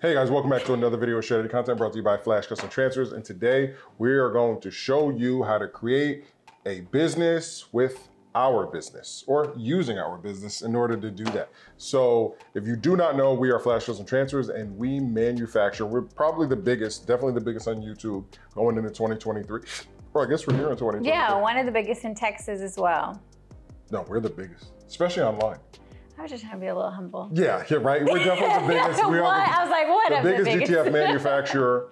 Hey guys, welcome back to another video shared content brought to you by Flash Custom Transfers. And today we are going to show you how to create a business with our business or using our business in order to do that. So if you do not know, we are Flash Custom Transfers and we manufacture, we're probably the biggest, definitely the biggest on YouTube going into 2023. Or I guess we're here in 2023. Yeah, one of the biggest in Texas as well. No, we're the biggest, especially online. I was just trying to be a little humble. Yeah, right. We're definitely the biggest. We are I was like, what? the biggest DTF manufacturer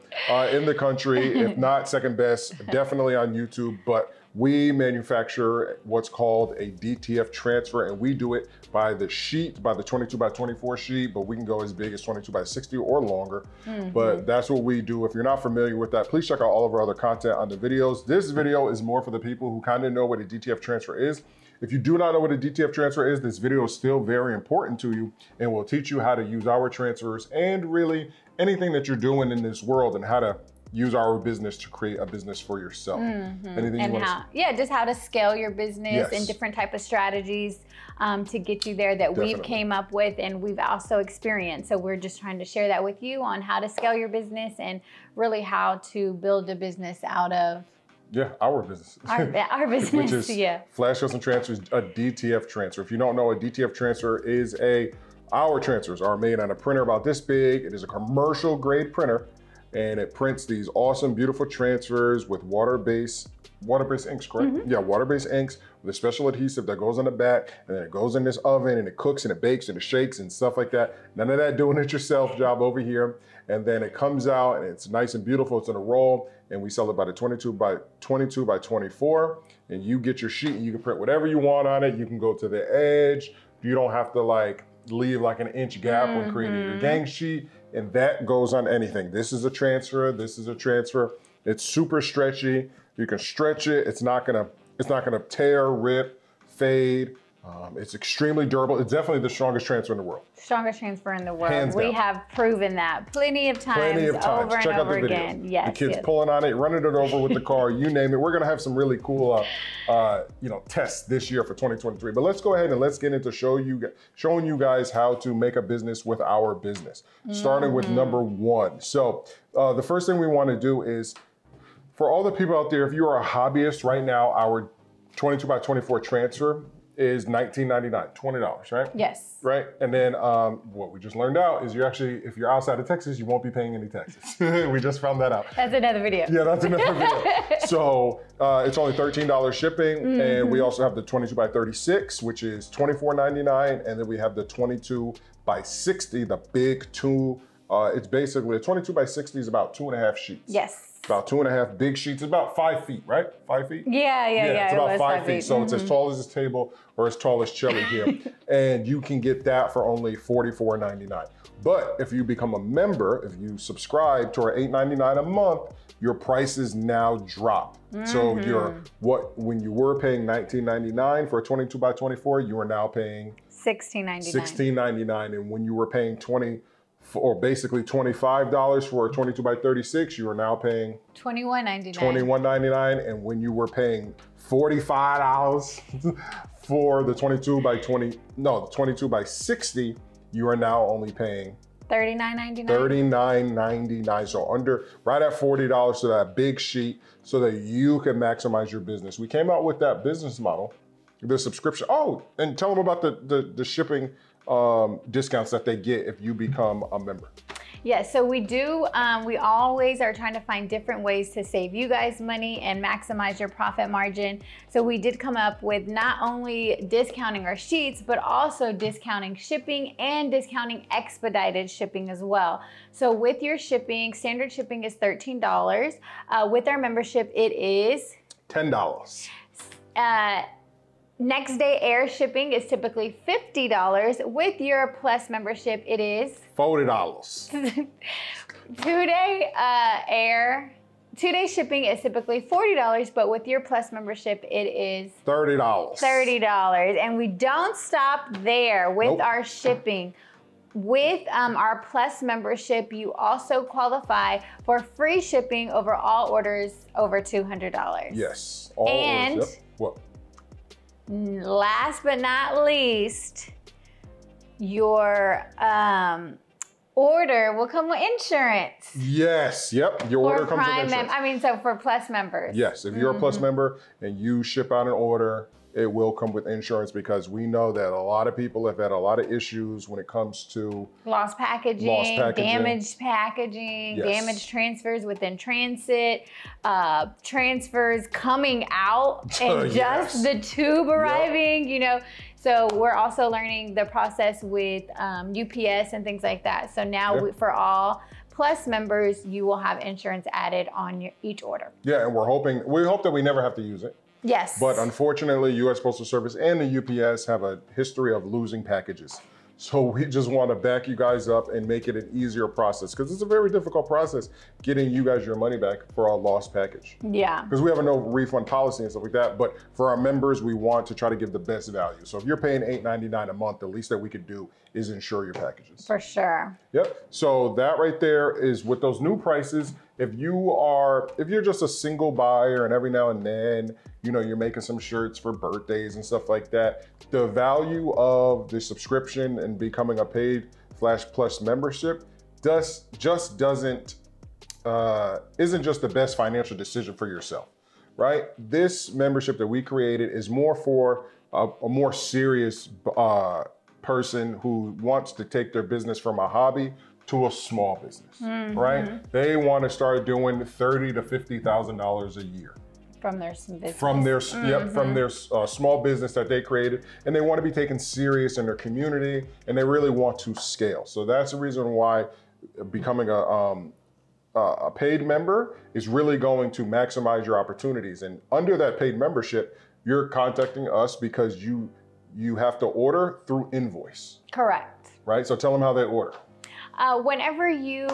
in the country, if not second best, definitely on YouTube. But we manufacture what's called a DTF transfer, and we do it by the sheet, by the 22 by 24 sheet, but we can go as big as 22 by 60 or longer. But that's what we do. If you're not familiar with that, please check out all of our other content on the videos. This video is more for the people who kind of know what a DTF transfer is. If you do not know what a DTF transfer is, this video is still very important to you and will teach you how to use our transfers and really anything that you're doing in this world and how to use our business to create a business for yourself. Anything And you want how, yeah, just how to scale your business and different type of strategies to get you there that we've came up with and we've also experienced. So we're just trying to share that with you on how to scale your business and really how to build a business out of our business. Our business, Which is Flash Custom Transfers, a DTF transfer. If you don't know, a DTF transfer is our transfers are made on a printer about this big. It is a commercial grade printer and it prints these awesome, beautiful transfers with water-based inks, correct? Yeah, water-based inks with a special adhesive that goes on the back and then it goes in this oven and it cooks and it bakes and it shakes and stuff like that. None of that doing it yourself job over here. And then it comes out and it's nice and beautiful. It's in a roll and we sell it by the 22 by 24 and you get your sheet and you can print whatever you want on it. You can go to the edge. You don't have to like leave like an inch gap when creating your gang sheet, and that goes on anything. This is a transfer, this is a transfer. It's super stretchy. You can stretch it. It's not gonna tear, rip, fade. It's extremely durable. It's definitely the strongest transfer in the world. Strongest transfer in the world. Hands we down. have proven that plenty of times, over and Check out over the video. again. Yes, the kids pulling on it, running it over with the car, you name it. We're gonna have some really cool tests this year for 2023. But let's go ahead and let's get into showing you guys how to make a business with our business. Starting with number one. So the first thing we wanna do is, for all the people out there, if you are a hobbyist right now, our 22 by 24 transfer is $19.99, $20, right? Yes. Right, and then what we just learned out is if you're outside of Texas, you won't be paying any taxes. We just found that out. That's another video. Yeah, that's another video. So it's only $13 shipping, and we also have the 22 by 36, which is $24.99, and then we have the 22 by 60, the big two. It's basically, a 22 by 60 is about 2.5 sheets. Yes. About 2.5 big sheets. It's about 5 feet, right? 5 feet? Yeah. It's about 5 feet. So it's as tall as this table or as tall as Shelly here. And you can get that for only $44.99. But if you become a member, if you subscribe to our $8.99 a month, your prices now drop. So when you were paying $19.99 for a 22 by 24, you are now paying $16.99. $16.99. And when you were paying basically $25 for a 22 by 36, you are now paying $21.99. $21.99, and when you were paying $45 for the 22 by 60, you are now only paying $39.99. $39.99. So right at $40 to that big sheet, so that you can maximize your business. We came out with that business model, the subscription. Oh, and tell them about the shipping discounts that they get if you become a member. Yes, so we do, we always are trying to find different ways to save you guys money and maximize your profit margin. So we did come up with not only discounting our sheets, but also discounting shipping and discounting expedited shipping as well. So with your shipping, standard shipping is $13. With our membership, it is $10. Next day air shipping is typically $50. With your Plus membership, it is $40. Two-day shipping is typically $40, but with your Plus membership, it is $30. $30. And we don't stop there with our shipping. With our Plus membership, you also qualify for free shipping over all orders over $200. Yes. And orders, what? Last but not least, your order will come with insurance. Yes, yep. Your order comes with insurance. So for Plus members. Yes, if you're a Plus member and you ship out an order, it will come with insurance, because we know that a lot of people have had a lot of issues when it comes to lost packaging, damaged packaging, damaged transfers within transit, transfers coming out and just the tube arriving, you know. So we're also learning the process with UPS and things like that. So now for all Plus members, you will have insurance added on each order. Yeah, and we hope that we never have to use it. Yes. But unfortunately, U.S. Postal Service and the UPS have a history of losing packages. So we just want to back you guys up and make it an easier process, because it's a very difficult process getting you guys your money back for a lost package. Yeah. Because we have a no refund policy and stuff like that. But for our members, we want to try to give the best value. So if you're paying $8.99 a month, the least that we could do is insure your packages. For sure. Yep. So that right there is with those new prices. If you're just a single buyer and every now and then, you know, you're making some shirts for birthdays and stuff like that, the value of the subscription and becoming a paid Plus membership isn't just the best financial decision for yourself, right? This membership that we created is more for a more serious person who wants to take their business from a hobby to a small business, right? They want to start doing $30,000 to $50,000 a year. From their business. From their small business that they created, and they want to be taken serious in their community, and they really want to scale. So that's the reason why becoming a paid member is really going to maximize your opportunities. And under that paid membership, you're contacting us because you have to order through invoice. Correct. Right? So tell them how they order. Whenever you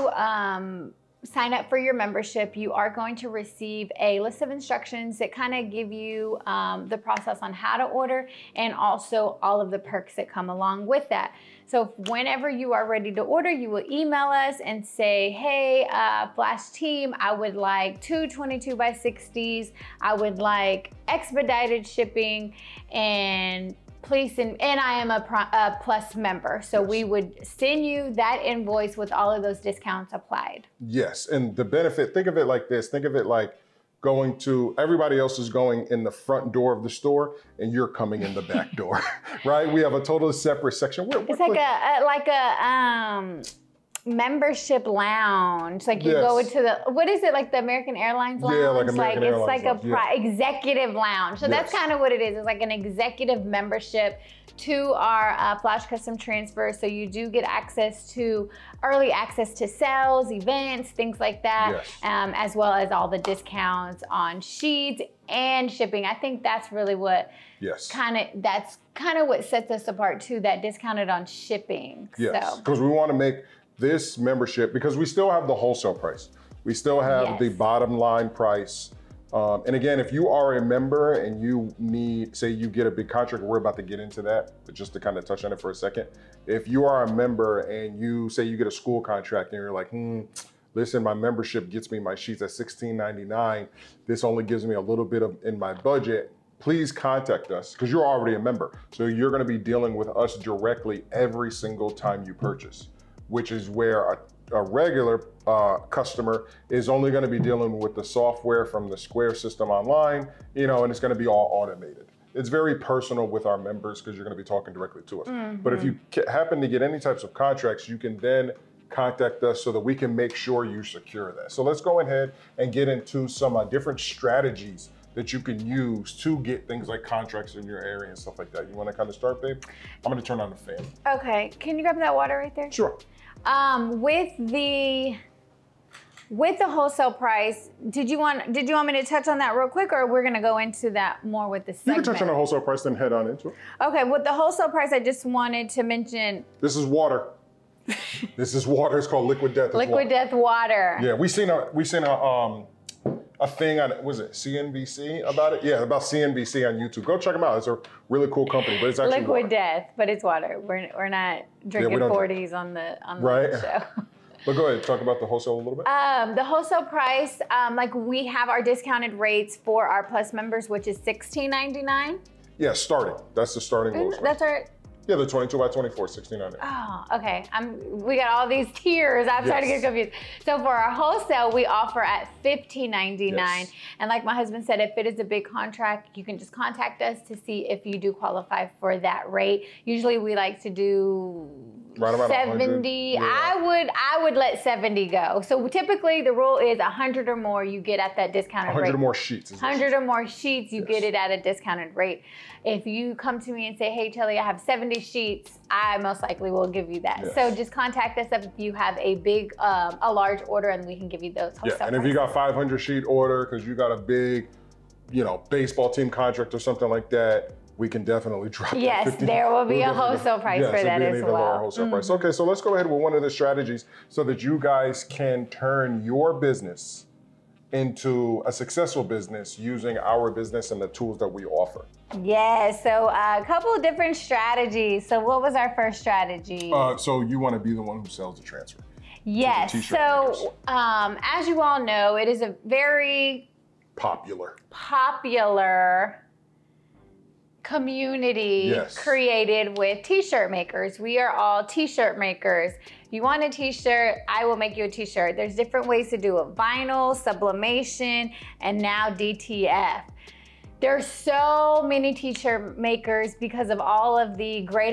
sign up for your membership, you are going to receive a list of instructions that kind of give you the process on how to order, and also all of the perks that come along with that. So whenever you are ready to order, you will email us and say, hey, Flash team, I would like 2 22x60s. I would like expedited shipping, and please send, and I am a Plus member. So we would send you that invoice with all of those discounts applied. Yes, and the benefit, think of it like this. Think of it like going to, everybody else is going in the front door of the store and you're coming in the back door, right? We have a totally separate section. It's like a membership lounge. Like you go into the, what is it, like the American Airlines lounge? Yeah, like American Airlines it's like executive lounge. So that's kind of what it is. It's like an executive membership to our Flash Custom Transfer. So you do get access to early access to sales, events, things like that, as well as all the discounts on sheets and shipping. I think that's really what that's kind of what sets us apart too, that discounted on shipping. Yes, because we want to make this membership, because we still have the wholesale price. We still have the bottom line price. And again, if you are a member and you need, say you get a big contract, we're about to get into that, but just to kind of touch on it for a second. If you are a member and you say you get a school contract and you're like, listen, my membership gets me my sheets at $16.99. This only gives me a little bit of in my budget. Please contact us, because you're already a member. So you're going to be dealing with us directly every single time you purchase, which is where a regular customer is only going to be dealing with the software from the Square system online, you know, and it's going to be all automated. It's very personal with our members because you're going to be talking directly to us. But if you happen to get any types of contracts, you can then contact us so that we can make sure you secure that. So let's go ahead and get into some different strategies that you can use to get things like contracts in your area and stuff like that. You want to kind of start, babe? I'm going to turn on the fan. Okay, can you grab that water right there? Sure. With the wholesale price, did you want me to touch on that real quick, or we're gonna go into that more with the segment? You can touch on the wholesale price, then head on into it. Okay, with the wholesale price, I just wanted to mention. This is water. This is water. It's called Liquid Death. Liquid Death water. Yeah, we seen a thing on, was it CNBC about it? Yeah, about CNBC on YouTube. Go check them out. It's a really cool company, but it's actually Liquid water. Death, but it's water. We're not drinking 40s on the show. But go ahead, talk about the wholesale a little bit. The wholesale price, like we have our discounted rates for our Plus members, which is $16.99. Yeah, starting. That's the starting lowest. That's our. Yeah, the 22 by 24, $1,690. Oh, okay. We got all these tiers. I'm starting to get confused. So for our wholesale, we offer at $1,599. Yes. And like my husband said, if it is a big contract, you can just contact us to see if you do qualify for that rate. Usually we like to do right about 70. Yeah. I would let 70 go. So typically the rule is 100 or more you get at that discounted rate. 100 or more sheets. 100 or more sheets, you get it at a discounted rate. If you come to me and say, hey, Telly, I have 70 sheets, I most likely will give you that. Yes. So just contact us if you have a big, a large order, and we can give you those wholesale and if you got 500 sheet order because you got a big, baseball team contract or something like that, we can definitely drop that. Yes, there will be a wholesale price for that as well. Wholesale price. Okay, so let's go ahead with one of the strategies so that you guys can turn your business into a successful business using our business and the tools that we offer. Yes, so a couple of different strategies. So what was our first strategy? So you want to be the one who sells the transfer. Yes, so as you all know, it is a very popular community created with t-shirt makers. We are all t-shirt makers. If you want a t-shirt, I will make you a t-shirt. There's different ways to do it. Vinyl, sublimation, and now DTF. There's so many t-shirt makers because of all of the great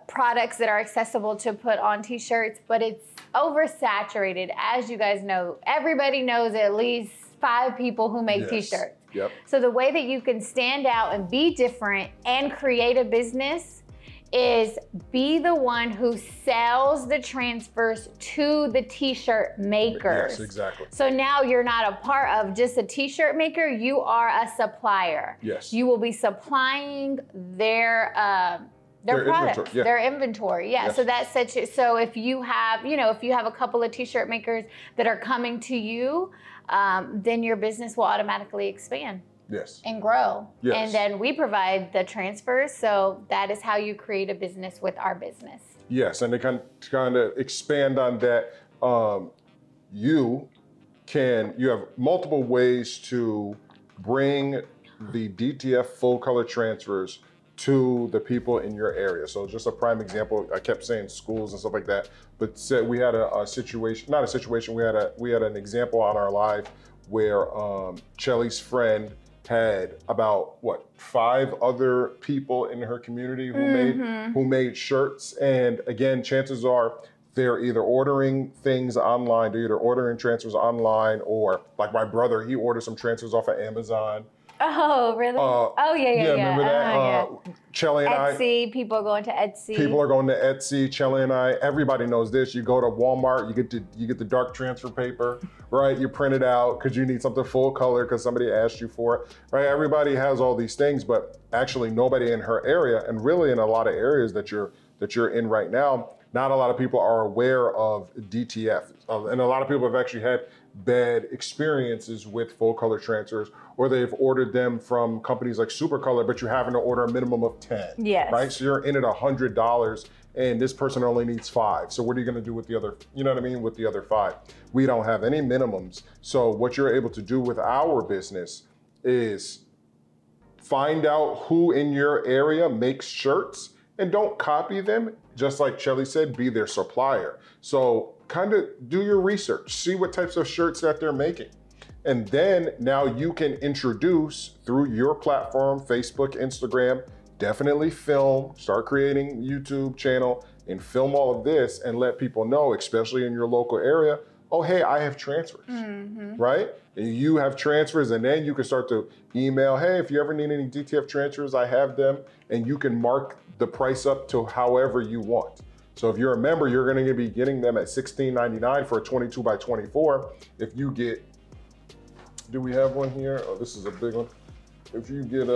products that are accessible to put on t-shirts, but it's oversaturated. As you guys know, everybody knows at least 5 people who make t-shirts. Yep. So the way that you can stand out and be different and create a business is be the one who sells the transfers to the t-shirt makers. Yes, exactly. So now you're not a part of just a t-shirt maker, you are a supplier. Yes. You will be supplying their product, their inventory. Yeah. Yes. So that's such a, so if you have, if you have a couple of t-shirt makers that are coming to you, then your business will automatically expand. Yes. And grow. Yes. And then we provide the transfers. So that is how you create a business with our business. Yes. And to kind of expand on that, you have multiple ways to bring the DTF full color transfers to the people in your area. So just a prime example, I kept saying schools and stuff like that, but we had a situation, not a situation, we had an example on our live where Chelly's friend had about 5 other people in her community who made shirts. And again, chances are they're either ordering things online, they're either ordering transfers online, or like my brother, he ordered some transfers off of Amazon. Oh, really? Yeah. Remember that? Chelly and Etsy, people are going to Etsy. People are going to Etsy. Chelly and I, everybody knows this. You go to Walmart, you get the dark transfer paper, right? You print it out because you need something full color because somebody asked you for it, right? Everybody has all these things, but actually nobody in her area, and really in a lot of areas that you're in right now, not a lot of people are aware of DTF. And a lot of people have actually had bad experiences with full color transfers, or they've ordered them from companies like Supercolor, but you're having to order a minimum of 10. Yes. Right? So you're in at $100 and this person only needs 5. So what are you gonna do with the other, with the other 5? We don't have any minimums. So what you're able to do with our business is find out who in your area makes shirts and don't copy them. Just like Chelly said, be their supplier. So kind of do your research, see what types of shirts that they're making. And then now you can introduce through your platform, Facebook, Instagram, definitely film, start creating YouTube channel and film all of this and let people know, especially in your local area, oh, hey, I have transfers, right? And you have transfers, and then you can start to email, hey, if you ever need any DTF transfers, I have them, and you can mark the price up to however you want. So if you're a member, you're gonna be getting them at $16.99 for a 22 by 24. If you get, do we have one here? Oh, this is a big one. If you get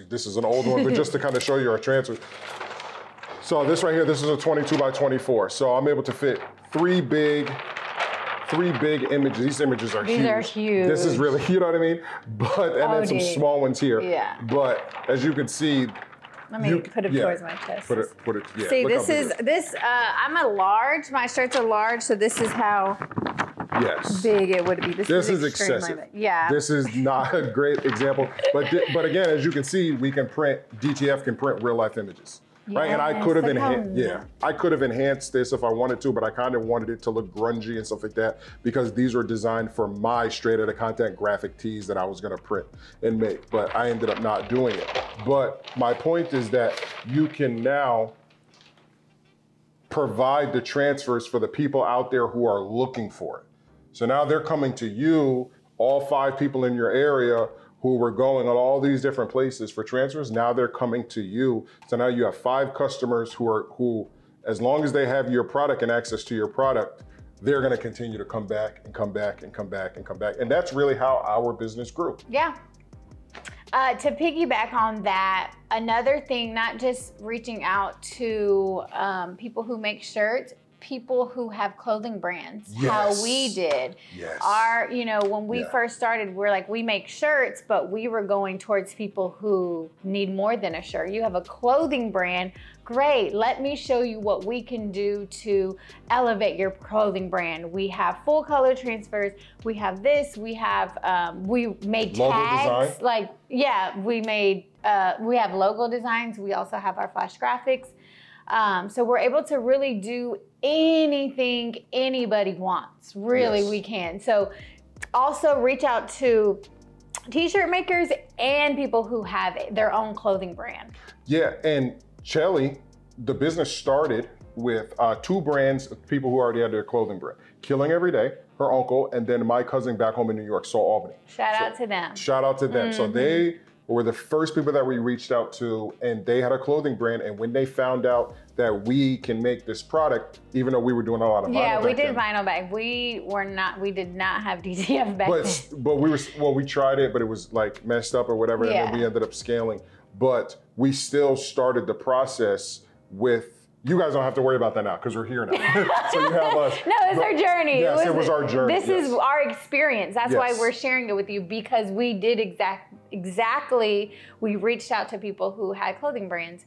this is an old one, but just to kind of show you our transfers. So this right here, this is a 22 by 24. So I'm able to fit 3 big images. These images are huge. These are huge. This is really, you know what I mean? But, and then some small ones here. Yeah. But as you can see, let me put it towards my chest. Put it, yeah. See, I'm a large, my shirts are large, so this is how Yes. big it would be. This is excessive. Yeah. This is not a great example. But again, as you can see, we can print, DTF can print real life images. Right, and I could have enhanced this if I wanted to, but I kind of wanted it to look grungy and stuff like that because these were designed for my straight out of content graphic tees that I was gonna print and make, but I ended up not doing it. But my point is that you can now provide the transfers for the people out there who are looking for it. So now they're coming to you, all 5 people in your area who were going on all these different places for transfers, now they're coming to you. So now you have 5 customers who, as long as they have your product and access to your product, they're gonna continue to come back and come back and come back and come back. And that's really how our business grew. Yeah. To piggyback on that, another thing, not just reaching out to people who make shirts, people who have clothing brands, how we did. Yes. When we first started, we're like, we make shirts, but we were going towards people who need more than a shirt. You have a clothing brand, great. Let me show you what we can do to elevate your clothing brand. We have full color transfers. We have this, we have, we made tags. Design. We have logo designs. We also have our flash graphics. So we're able to really do anything anybody wants. Really, we can. So also reach out to t-shirt makers and people who have their own clothing brand. Yeah, and Chelly, the business started with 2 brands of people who already had their clothing brand. Killing Every Day, her uncle, and then my cousin back home in New York, Saul Albany. Shout out to them. Shout out to them. So they were the first people that we reached out to, and they had a clothing brand. And when they found out that we can make this product, even though we were doing a lot of vinyl back we did then, vinyl back. We did not have DTF back then. But we tried it, but it was like messed up or whatever, and then we ended up scaling. But we still started the process with, you guys don't have to worry about that now because we're here now. So you have us. No, it's our journey. Yes, it was our journey. This is our experience. That's why we're sharing it with you, because we did exactly, we reached out to people who had clothing brands.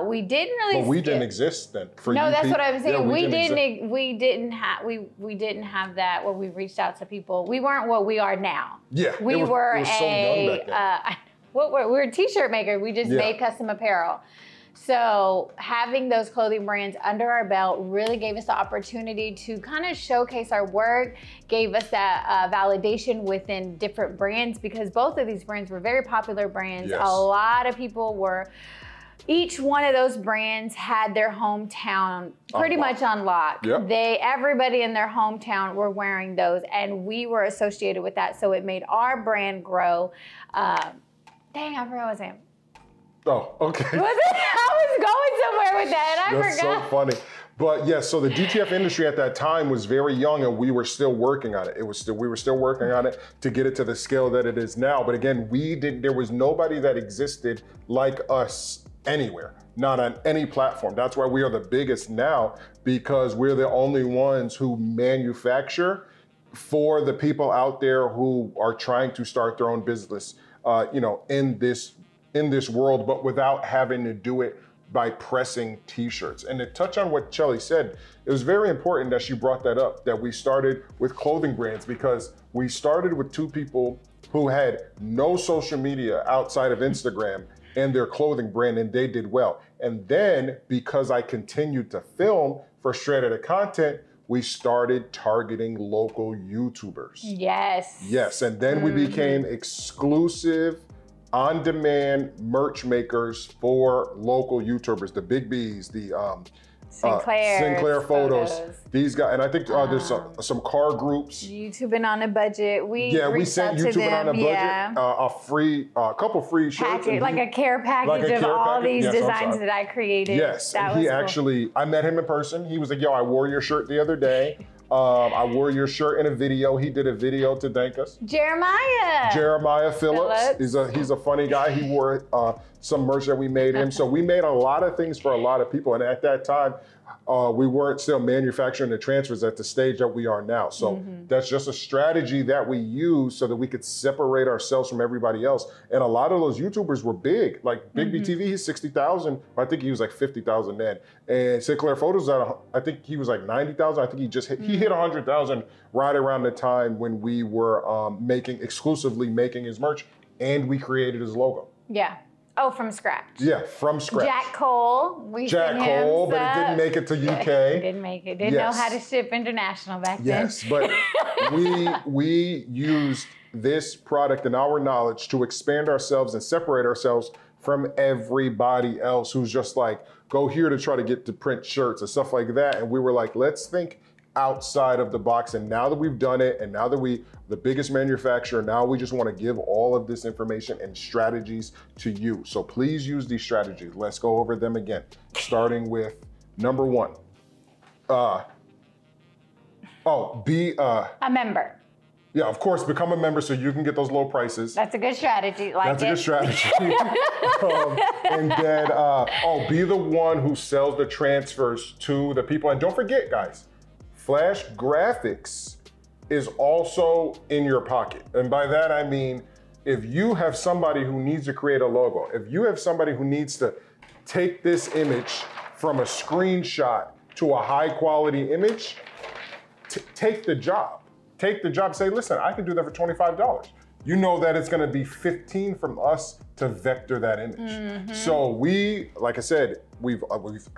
We didn't really. But we didn't exist then. No, that's what I was saying. We didn't have that where we reached out to people. We weren't what we are now. Yeah, we were so young back then. We're a t-shirt maker. We just made custom apparel. So having those clothing brands under our belt really gave us the opportunity to kind of showcase our work, gave us that validation within different brands, because both of these brands were very popular brands. Yes. A lot of people were, each one of those brands had their hometown pretty much on lock. Yep. Everybody in their hometown were wearing those, and we were associated with that. So it made our brand grow. Dang, I forgot what I was saying. Oh, okay. I was going somewhere with that, and I forgot. That's so funny. But yes, so the DTF industry at that time was very young, and we were still working on it. We were still working on it to get it to the scale that it is now. But again, there was nobody that existed like us anywhere, not on any platform. That's why we are the biggest now, because we're the only ones who manufacture for the people out there who are trying to start their own business, in this world, but without having to do it by pressing t-shirts. And to touch on what Chelly said, it was very important that she brought that up, that we started with clothing brands, because we started with 2 people who had no social media outside of Instagram and their clothing brand, and they did well. And then, because I continued to film for straight out of content, we started targeting local YouTubers. Yes. Yes, and then we became exclusive on-demand merch makers for local YouTubers, the Big B's, the Sinclair Photos. These guys, and I think there's some car groups. YouTubing on a budget. We sent YouTubing on a budget. A couple free shirts. Like a care package of all these designs that I created. Yes, and he actually, I met him in person. He was like, yo, I wore your shirt the other day. I wore your shirt in a video. He did a video to thank us. Jeremiah Phillips. He's a funny guy. He wore some merch that we made him. So we made a lot of things for a lot of people. And at that time, we weren't still manufacturing the transfers at the stage that we are now. So that's just a strategy that we use so that we could separate ourselves from everybody else. And a lot of those YouTubers were big, like Big BTV, he's 60,000. I think he was like 50,000 then. And Sinclair Photos, I think he was like 90,000. I think he just hit, he hit 100,000 right around the time when we were exclusively making his merch, and we created his logo. Yeah. Oh, from scratch. Yeah, from scratch. Jack Cole. Jack Cole, but it didn't make it to UK. Didn't make it. Didn't know how to ship international back then. Yes, but we used this product and our knowledge to expand ourselves and separate ourselves from everybody else who's just like, go here to try to get to print shirts and stuff like that. And we were like, let's think outside of the box. And now that we've done it, and now that the biggest manufacturer, now we just want to give all of this information and strategies to you. So please use these strategies. Let's go over them again. Starting with number one. Be a member. Yeah, of course, become a member so you can get those low prices. That's a good strategy. That's a good strategy. And then, be the one who sells the transfers to the people. And don't forget, guys, Flash Graphics is also in your pocket. And by that, I mean, if you have somebody who needs to create a logo, if you have somebody who needs to take this image from a screenshot to a high quality image, take the job. Take the job, say, listen, I can do that for $25. You know that it's gonna be $15 from us to vector that image. So we, like I said,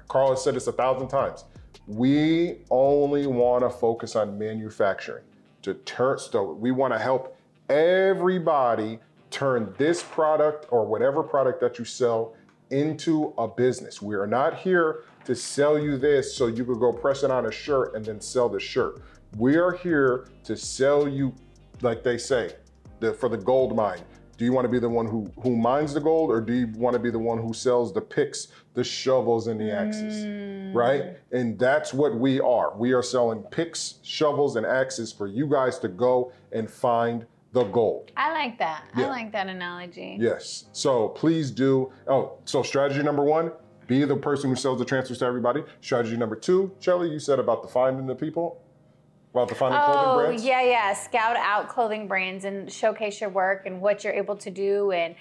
Carl has said this 1,000 times, we only wanna focus on manufacturing. We wanna help everybody turn this product or whatever product that you sell into a business. We are not here to sell you this so you could go press it on a shirt and then sell the shirt. We are here to sell you, like they say, for the gold mine. Do you want to be the one who mines the gold, or do you want to be the one who sells the picks, the shovels, and the axes, right? And that's what we are. We are selling picks, shovels, and axes for you guys to go and find the gold. I like that. Yeah. I like that analogy. Yes. So please do. So strategy number one, be the person who sells the transfers to everybody. Strategy number two, Shelly, you said about the finding the people. About the finding clothing brands? Yeah. Scout out clothing brands and showcase your work and what you're able to do and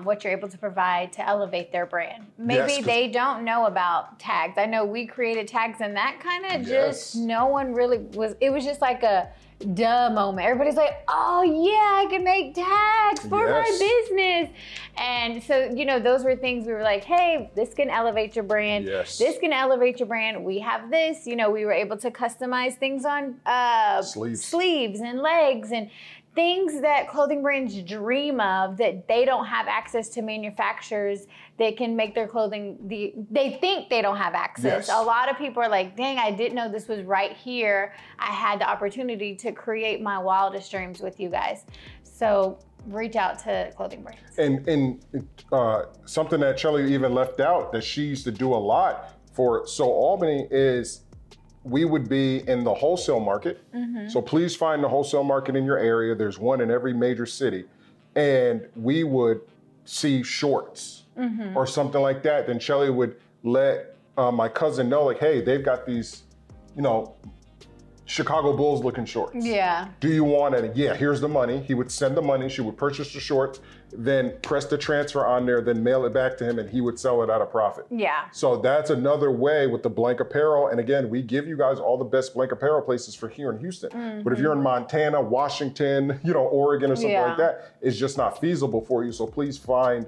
what you're able to provide to elevate their brand. Maybe they don't know about tags. I know we created tags, and that kind of just, no one really was, it was just like a duh moment. Everybody's like, oh yeah, I can make tags for my business. And so, those were things we were like, hey, this can elevate your brand. This can elevate your brand. We have this, we were able to customize things on sleeves and legs and things that clothing brands dream of that they don't have access to manufacturers that can make their clothing, they think they don't have access. A lot of people are like, dang, I didn't know this was right here. I had the opportunity to create my wildest dreams with you guys. So reach out to clothing brands. And something that Shelly even left out that she used to do a lot for So Albany is we would be in the wholesale market. So please find the wholesale market in your area. There's one in every major city. And we would see shorts or something like that. Then Shelly would let my cousin know, like, hey, they've got these, Chicago Bulls looking shorts. Yeah. Do you want it? Yeah, here's the money. He would send the money. She would purchase the shorts, then press the transfer on there, then mail it back to him, and he would sell it at a profit. Yeah. So that's another way with the blank apparel. And again, we give you guys all the best blank apparel places for here in Houston. But if you're in Montana, Washington, Oregon or something like that, it's just not feasible for you. So please find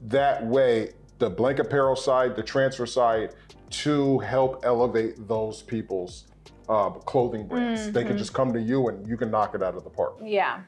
that way, the blank apparel side, the transfer side, to help elevate those people's clothing brands. They can just come to you and you can knock it out of the park. Yeah.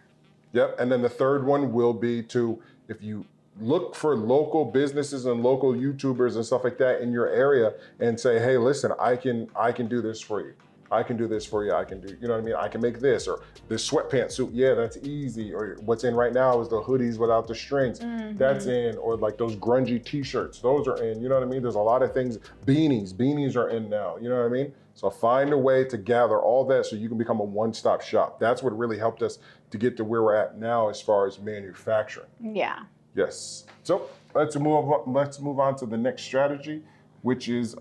Yep. And then the third one will be to, if you look for local businesses and local YouTubers and stuff like that in your area and say, hey, listen, I can do this for you. I can do this for you. I can do, you know what I mean? I can make this, or this sweatpants suit. Yeah, that's easy. Or what's in right now is the hoodies without the strings. That's in. Or like those grungy t-shirts. Those are in, you know what I mean? There's a lot of things. Beanies are in now. You know what I mean? So find a way to gather all that so you can become a one-stop shop. That's what really helped us to get to where we're at now as far as manufacturing. Yeah. Yes. So let's move on to the next strategy, which is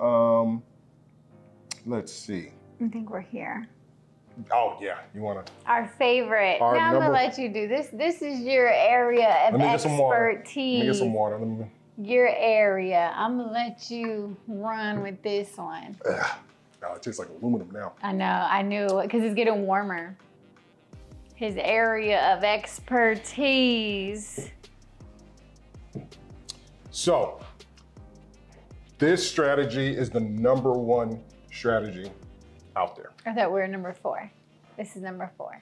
let's see. I think we're here. Oh yeah, you wanna? Our favorite. Now I'm gonna let you do this. This is your area of expertise. Let me get some water. Your area. I'm gonna let you run with this one. Oh, it tastes like aluminum now. I know, I knew, because it's getting warmer. His area of expertise. So, this strategy is the #1 strategy out there. I thought we were number 4. This is number 4.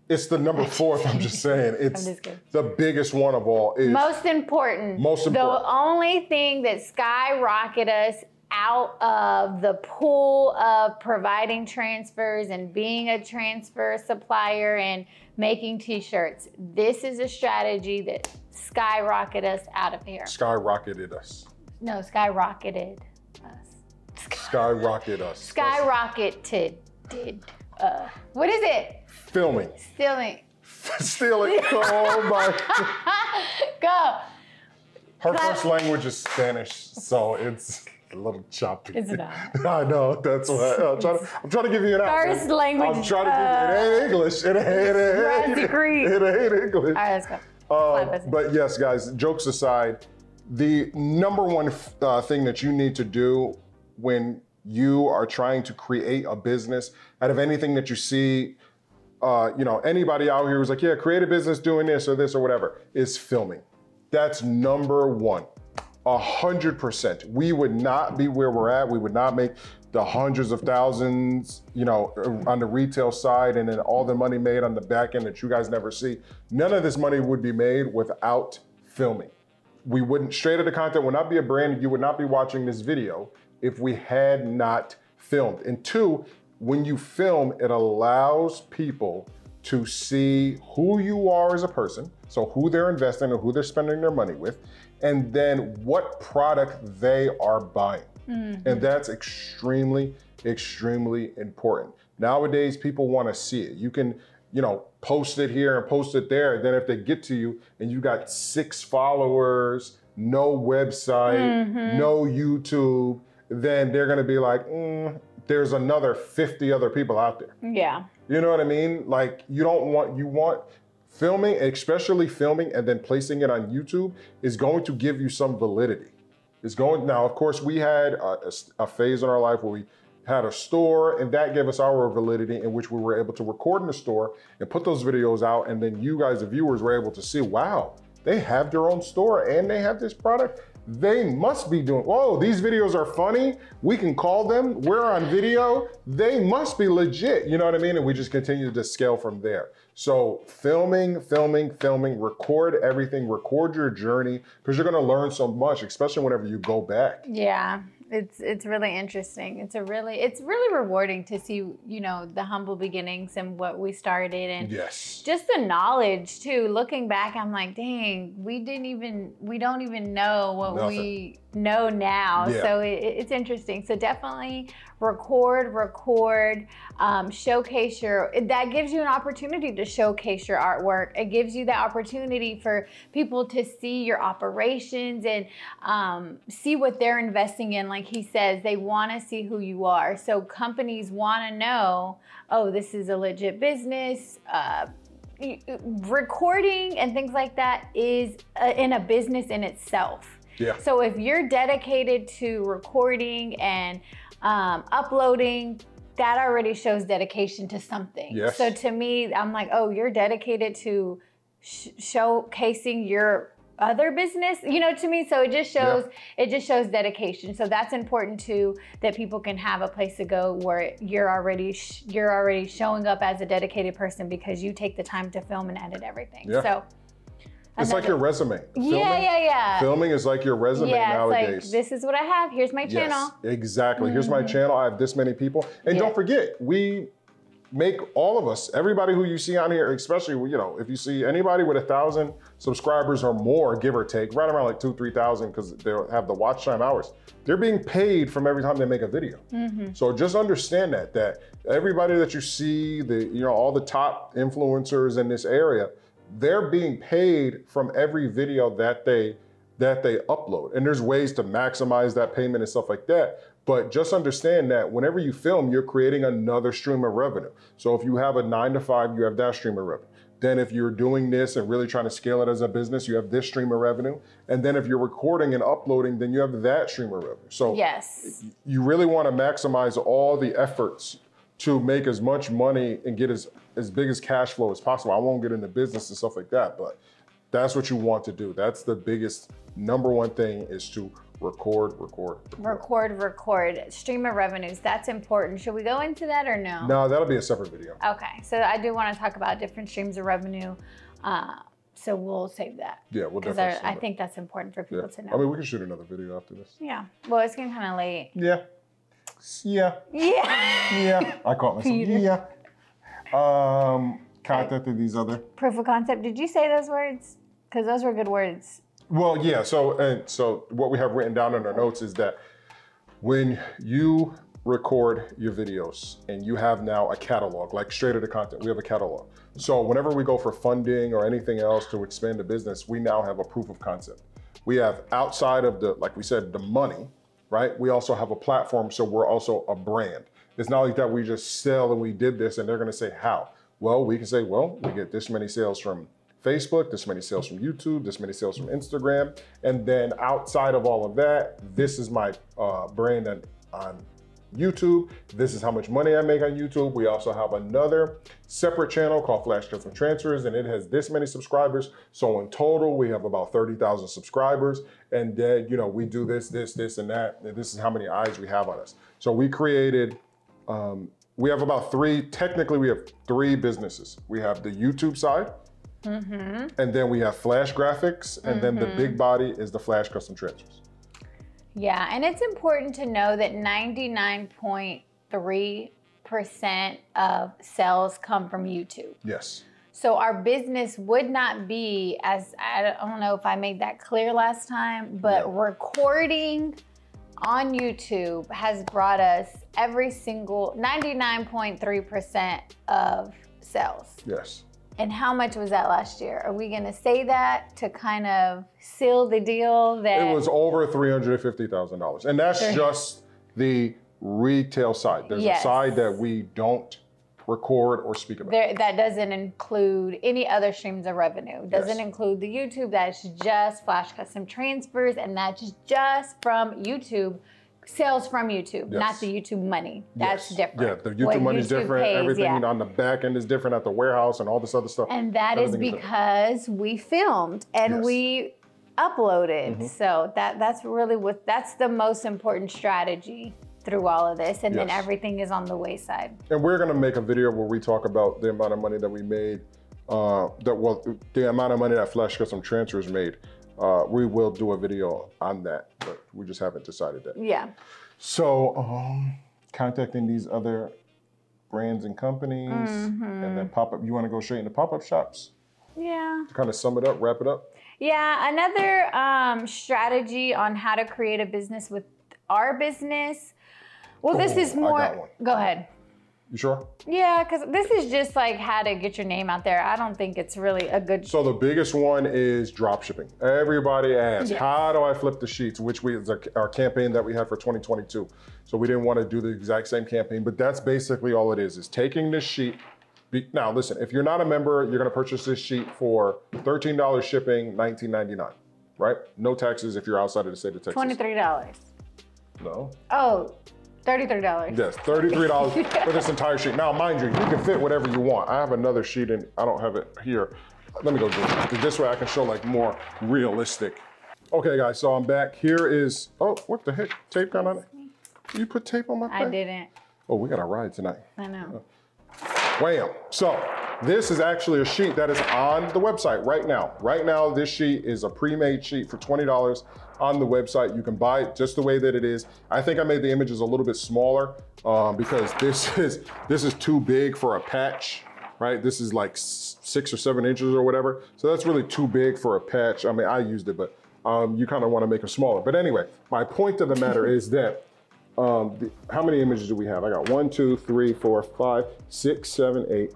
It's the number 4th, I'm just saying. It's the biggest one of all. Most important. Most important. The only thing that skyrocketed us out of the pool of providing transfers and being a transfer supplier and making t-shirts. This is a strategy that skyrocketed us out of here. Skyrocketed us. No, skyrocketed us. Skyrocketed us. Skyrocketed. What is it? Filming. Stealing. Stealing. Oh my. Go. Her first language is Spanish, so it's a little choppy. It's not. I know, that's why. I'm trying to give you an answer. First language. I'm trying to give you, it ain't English. It ain't English. All right, let's go. But yes, guys, jokes aside, the #1 thing that you need to do when you are trying to create a business out of anything that you see, anybody out here who's like, yeah, create a business doing this or whatever, is filming. That's #1. 100%. We would not be where we're at. We would not make the hundreds of thousands, on the retail side, and then all the money made on the back end that you guys never see. None of this money would be made without filming. We wouldn't, straight out of content would not be a brand. You would not be watching this video if we had not filmed. And 2, when you film, it allows people to see who you are as a person, so who they're investing and who they're spending their money with, and then what product they are buying. Mm-hmm. And that's extremely, extremely important. Nowadays, people want to see it. You can, post it here and post it there. And then if they get to you and you got 6 followers, no website, no YouTube, then they're going to be like, there's another 50 other people out there. Yeah. You know what I mean? Like, you want filming, especially filming and then placing it on YouTube, is going to give you some validity. Now, of course, we had a phase in our life where we had a store, and that gave us our validity in which we were able to record in the store and put those videos out. And then you guys, the viewers, were able to see, wow, they have their own store and they have this product. They must be doing, whoa, these videos are funny. We can call them, we're on video. They must be legit, you know what I mean? And we just continue to scale from there. So filming, record everything, record your journey, because you're gonna learn so much, especially whenever you go back. Yeah. It's really interesting. It's really rewarding to see, the humble beginnings and what we started, and just the knowledge too. Looking back, I'm like, dang, we don't even know what we know now. Yeah. So it's interesting. So definitely record, showcase that gives you an opportunity to showcase your artwork. It gives you the opportunity for people to see your operations and see what they're investing in. Like he says, they want to see who you are. So companies want to know, oh, this is a legit business. Recording and things like that is in a business in itself. Yeah. So if you're dedicated to recording and uploading, that already shows dedication to something. Yes. So to me, I'm like, oh, you're dedicated to showcasing your other business, to me. So it just shows dedication. So that's important too, that people can have a place to go where you're already showing up as a dedicated person because you take the time to film and edit everything. Yeah. So it's like your resume. Filming is like your resume nowadays. It's like, this is what I have. Here's my channel. Yes, exactly. Here's my channel. I have this many people. And don't forget, we make all of us, everybody who you see on here, especially, if you see anybody with 1,000 subscribers or more, give or take, right around like 2,000 to 3,000, because they'll have the watch time hours. They're being paid from every time they make a video. So just understand that everybody that you see, all the top influencers in this area, they're being paid from every video that they that they upload. And there's ways to maximize that payment and stuff like that. But just understand that whenever you film, you're creating another stream of revenue. So if you have a 9 to 5, you have that stream of revenue. Then if you're doing this and really trying to scale it as a business, you have this stream of revenue. And then if you're recording and uploading, then you have that stream of revenue. So yes, you really want to maximize all the efforts to make as much money and get as big as cash flow as possible. I won't get into business and stuff like that, but that's what you want to do. That's the biggest, number one thing, is to record. Stream of revenues, that's important. Should we go into that or no? No, that'll be a separate video. Okay, so I do want to talk about different streams of revenue. So we'll save that. Yeah, we'll definitely I think that's important for people to know. I mean, we can shoot another video after this. Yeah, well, it's getting kind of late. Yeah. I caught myself. Peter. Yeah. Contacted these other. Proof of concept. Did you say those words? Because those were good words. Well, yeah. So what we have written down in our notes is that when you record your videos and you have now a catalog, like straight out of content, we have a catalog. So whenever we go for funding or anything else to expand the business, we now have a proof of concept. We have, outside of the, like we said, the money, right? We also have a platform, so we're also a brand. It's not like that we just sell and we did this and they're gonna say how. Well, we can say, well, we get this many sales from Facebook, this many sales from YouTube, this many sales from Instagram. And then outside of all of that, this is my brand on YouTube. This is how much money I make on YouTube. We also have another separate channel called Flash Custom Transfers, and it has this many subscribers. So in total, we have about 30,000 subscribers. And then, you know, we do this, and that. And this is how many eyes we have on us. So we created, we have about technically we have three businesses. We have the YouTube side, and then we have Flash Graphics, and then the big body is the Flash Custom Transfers. Yeah, and it's important to know that 99.3% of sales come from YouTube. Yes. So our business would not be, as I don't know if I made that clear last time, but recording on YouTube has brought us every single 99.3% of sales. Yes. And how much was that last year? Are we going to say that to kind of seal the deal that it was over $350,000, and that's just the retail side. There's a side that we don't record or speak about. That doesn't include any other streams of revenue. Doesn't include the YouTube. That's just Flash Custom Transfers, and that's just from YouTube. Sales from YouTube, not the YouTube money. That's different. Yeah, the YouTube money is different. Everything on the back end is different at the warehouse and all this other stuff. And that is because we filmed and we uploaded. So that's really that's the most important strategy through all of this. And then everything is on the wayside. And we're gonna make a video where we talk about the amount of money that we made, the amount of money that Flash Custom Transfers made. We will do a video on that, but we just haven't decided that. Yeah. So contacting these other brands and companies, and then pop-up. You want to go straight into pop-up shops? Yeah. To kind of sum it up, wrap it up? Yeah, another strategy on how to create a business with our business. Well, this is more, I got one. Go ahead. You sure? Yeah, because this is just like how to get your name out there. I don't think it's really a good... So the biggest one is drop shipping. Everybody asks, how do I flip the sheets? Which is our campaign that we had for 2022. So we didn't want to do the exact same campaign, but that's basically all it is taking this sheet. Now listen, if you're not a member, you're going to purchase this sheet for $13 shipping, $19.99, right? No taxes if you're outside of the state of Texas. $23. No. Oh. $33. Yes, $33 for this entire sheet. Now, mind you, you can fit whatever you want. I have another sheet and I don't have it here. Let me go do it. This way I can show like more realistic. Okay guys, so I'm back. Here is, oh, what the heck? Tape got on it? You put tape on my thing? I didn't. Oh, we got a ride tonight. I know. Wham. So this is actually a sheet that is on the website right now. Right now, this sheet is a pre-made sheet for $20 on the website. You can buy it just the way that it is. I think I made the images a little bit smaller because this is too big for a patch, right? This is like 6 or 7 inches or whatever. So that's really too big for a patch. I mean, I used it, but you kind of want to make it smaller. But anyway, my point of the matter is that how many images do we have? I got 1, 2, 3, 4, 5, 6, 7, 8,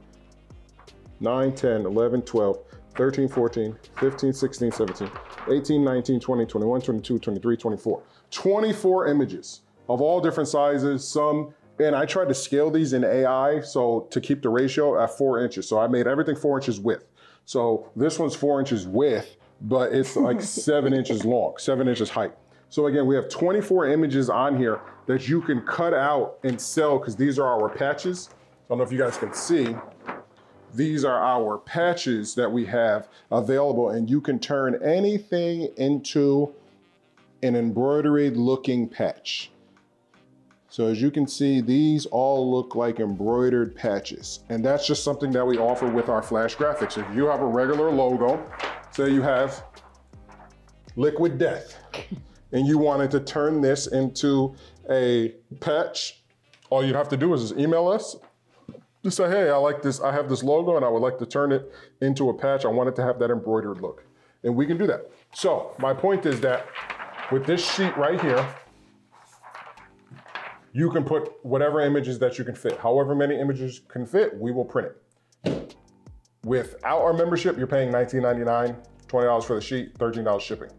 9, 10, 11, 12. 13, 14, 15, 16, 17, 18, 19, 20, 21, 22, 23, 24. 24 images of all different sizes, some, and I tried to scale these in AI, so to keep the ratio at 4 inches. So I made everything 4 inches width. So this one's 4 inches width, but it's like 7 inches long, 7 inches height. So again, we have 24 images on here that you can cut out and sell, because these are our patches. I don't know if you guys can see. These are our patches that we have available, and you can turn anything into an embroidered looking patch. So as you can see, these all look like embroidered patches. And that's just something that we offer with our flash graphics. If you have a regular logo, say you have Liquid Death, and you wanted to turn this into a patch, all you'd have to do is just email us. Just say, hey, I like this, I have this logo and I would like to turn it into a patch. I want it to have that embroidered look. And we can do that. So my point is that with this sheet right here, you can put whatever images that you can fit. However many images can fit, we will print it. Without our membership, you're paying $19.99, $20 for the sheet, $13 shipping.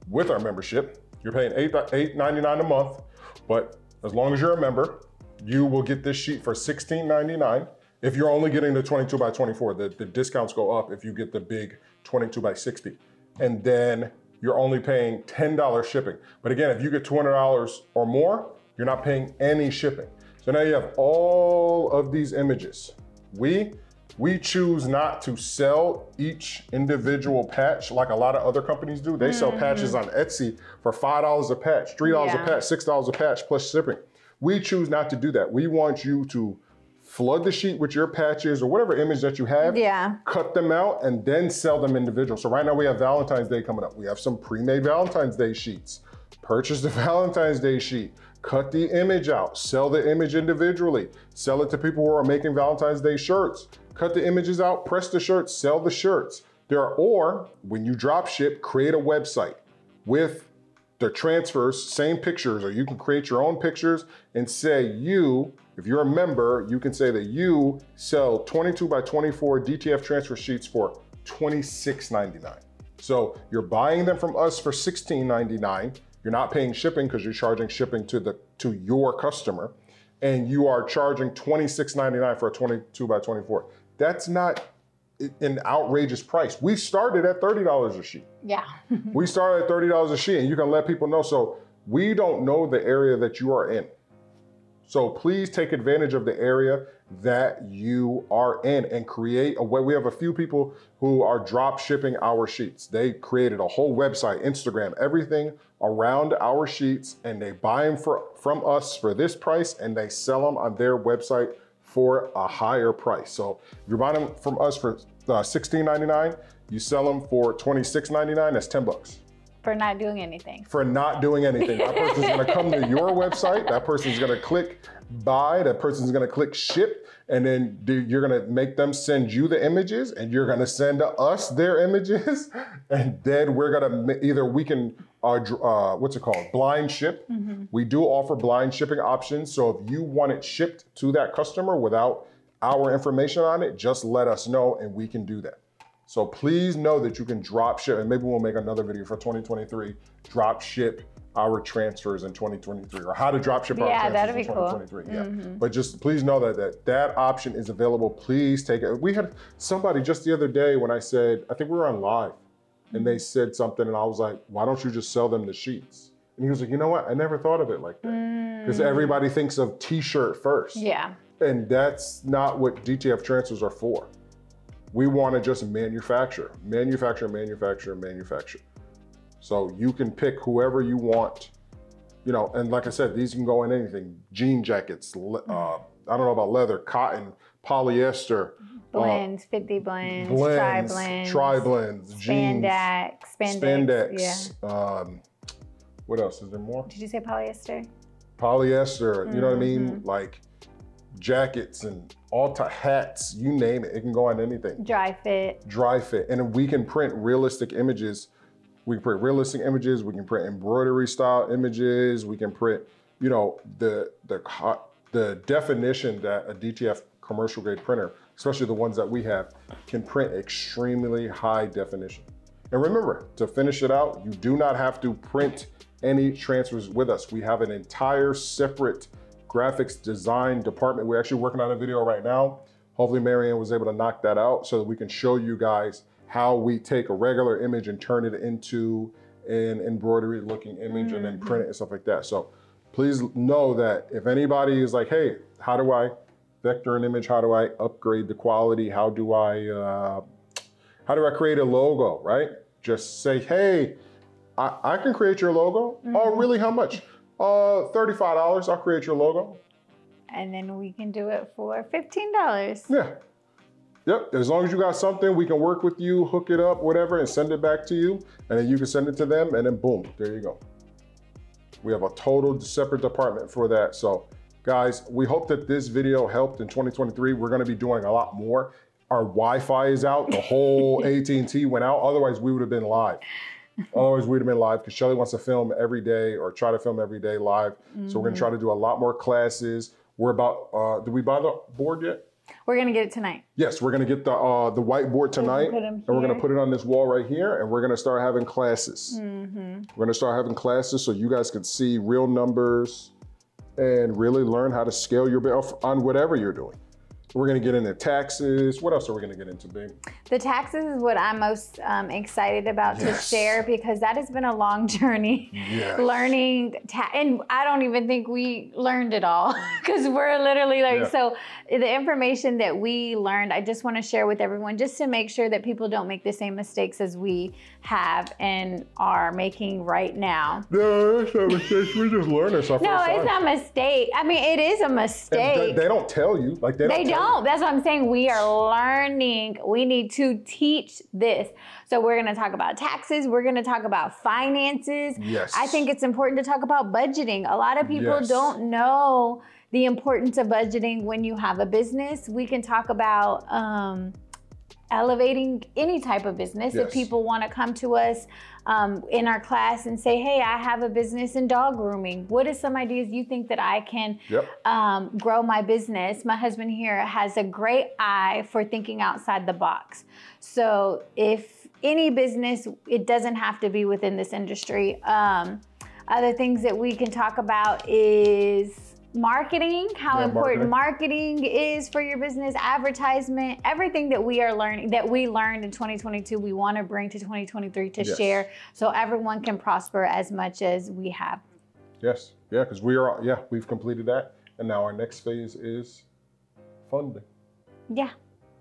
With our membership, you're paying $8.99 a month, but as long as you're a member, you will get this sheet for $16.99. If you're only getting the 22 by 24, the discounts go up if you get the big 22 by 60. And then you're only paying $10 shipping. But again, if you get $200 or more, you're not paying any shipping. So now you have all of these images. We choose not to sell each individual patch like a lot of other companies do. They sell patches on Etsy for $5 a patch, $3 a patch, $6 a patch plus shipping. We choose not to do that. We want you to flood the sheet with your patches or whatever image that you have, cut them out, and then sell them individual. So right now we have Valentine's Day coming up. We have some pre-made Valentine's Day sheets. Purchase the Valentine's Day sheet, cut the image out, sell the image individually, sell it to people who are making Valentine's Day shirts, cut the images out, press the shirts, sell the shirts. Or when you drop ship, create a website with the transfers, same pictures, or you can create your own pictures and say if you're a member, you can say that you sell 22 by 24 DTF transfer sheets for $26.99. So you're buying them from us for $16.99. You're not paying shipping because you're charging shipping to your customer, and you are charging $26.99 for a 22 by 24. That's not an outrageous price. We started at $30 a sheet. Yeah. We started at $30 a sheet, and you can let people know. So we don't know the area that you are in. So please take advantage of the area that you are in and create a way. We have a few people who are drop shipping our sheets. They created a whole website, Instagram, everything around our sheets, and they buy them from us for this price, and they sell them on their website for a higher price. So if you're buying them from us for $16.99, you sell them for $26.99, that's 10 bucks. For not doing anything. For not doing anything. That person's gonna come to your website, that person's gonna click buy, that person's gonna click ship, and then you're gonna make them send you the images, and you're gonna send us their images, and then we're gonna, either we can, what's it called, blind ship. We do offer blind shipping options, so if you want it shipped to that customer without our information on it, just let us know and we can do that. So please know that you can drop ship, and maybe we'll make another video for 2023, drop ship our transfers in 2023, or how to drop ship our transfers in 2023. Cool. Yeah, but just please know that option is available. Please take it. We had somebody just the other day when I said, I think we were on live, and they said something, and I was like, why don't you just sell them the sheets? And he was like, you know what? I never thought of it like that. Because everybody thinks of t-shirt first. Yeah. And that's not what DTF transfers are for. We want to just manufacture. So you can pick whoever you want, and like I said, these can go in anything. Jean jackets, I don't know about leather, cotton, polyester. Blends, 50 blends, tri-blends, jeans. Spandex. Yeah. What else? Is there more? Did you say polyester? Polyester, you know what I mean? Like jackets and all hats, you name it. It can go on anything. Dry fit. And we can print realistic images. We can print realistic images. We can print embroidery style images. We can print, the definition that a DTF commercial grade printer especially the ones that we have, can print extremely high definition. And remember, to finish it out, you do not have to print any transfers with us. We have an entire separate graphics design department. We're actually working on a video right now. Hopefully Marianne was able to knock that out so that we can show you guys how we take a regular image and turn it into an embroidery looking image and then print it and stuff like that. So please know that if anybody is like, hey, how do I vector an image? How do I upgrade the quality? How do I create a logo, right? Just say, hey, I can create your logo. Oh, really? How much? $35, I'll create your logo. And then we can do it for $15. Yeah. Yep, as long as you got something, we can work with you, hook it up, whatever, and send it back to you. And then you can send it to them, and then boom, there you go. We have a total separate department for that. So guys, we hope that this video helped in 2023. We're gonna be doing a lot more. Our Wi-Fi is out, the whole AT&T went out, otherwise we would have been live. Otherwise we'd have been live because Shelly wants to film every day or try to film every day live. So we're gonna try to do a lot more classes. We're about, did we buy the board yet? We're gonna get it tonight. Yes, we're gonna get the whiteboard tonight, and we're gonna put it on this wall right here, and we're gonna start having classes. We're gonna start having classes so you guys can see real numbers and really learn how to scale your bill on whatever you're doing. We're gonna get into taxes. What else are we gonna get into, babe? The taxes is what I'm most excited about to share, because that has been a long journey. Learning, and I don't even think we learned it all because we're literally like, so the information that we learned, I just wanna share with everyone just to make sure that people don't make the same mistakes as we have and are making right now. No, that's not mistakes, we're just learning something. No, it's not a mistake. I mean, it is a mistake. They don't tell you, like they don't. That's what I'm saying. We are learning. We need to teach this. So we're going to talk about taxes. We're going to talk about finances. Yes. I think it's important to talk about budgeting. A lot of people don't know the importance of budgeting when you have a business. We can talk about elevating any type of business. If people want to come to us in our class and say, hey, I have a business in dog grooming. What are some ideas you think that I can grow my business? My husband here has a great eye for thinking outside the box. So if any business, it doesn't have to be within this industry. Other things that we can talk about is marketing, how important marketing is for your business, advertisement, everything that we are learning, that we learned in 2022, we want to bring to 2023 to share so everyone can prosper as much as we have. Yes, yeah, because we are, we've completed that. And now our next phase is funding. Yeah.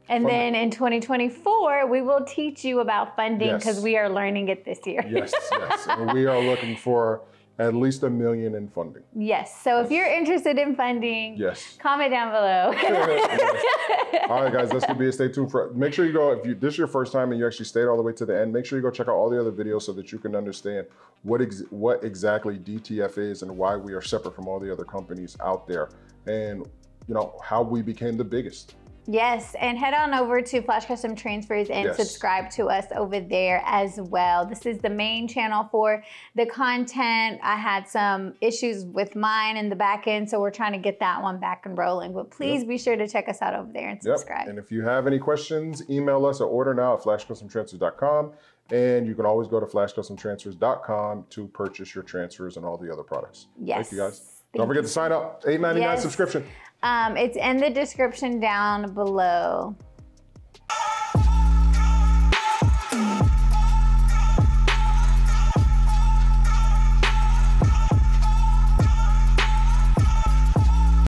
And then in 2024, we will teach you about funding because we are learning it this year. Yes. And we are looking for at least $1 million in funding. Yes. So if you're interested in funding, comment down below. All right, guys, let's be stay tuned for. Make sure you go, if this is your first time and you actually stayed all the way to the end, make sure you go check out all the other videos so that you can understand what exactly DTF is and why we are separate from all the other companies out there, and how we became the biggest. Yes, and head on over to Flash Custom Transfers and subscribe to us over there as well. This is the main channel for the content. I had some issues with mine in the back end, so we're trying to get that one back and rolling. But please be sure to check us out over there and subscribe. And if you have any questions, email us at ordernow@flashcustomtransfers.com. And you can always go to flashcustomtransfers.com to purchase your transfers and all the other products. Yes. Thank you, guys. Don't forget to sign up. $8.99 subscription. It's in the description down below.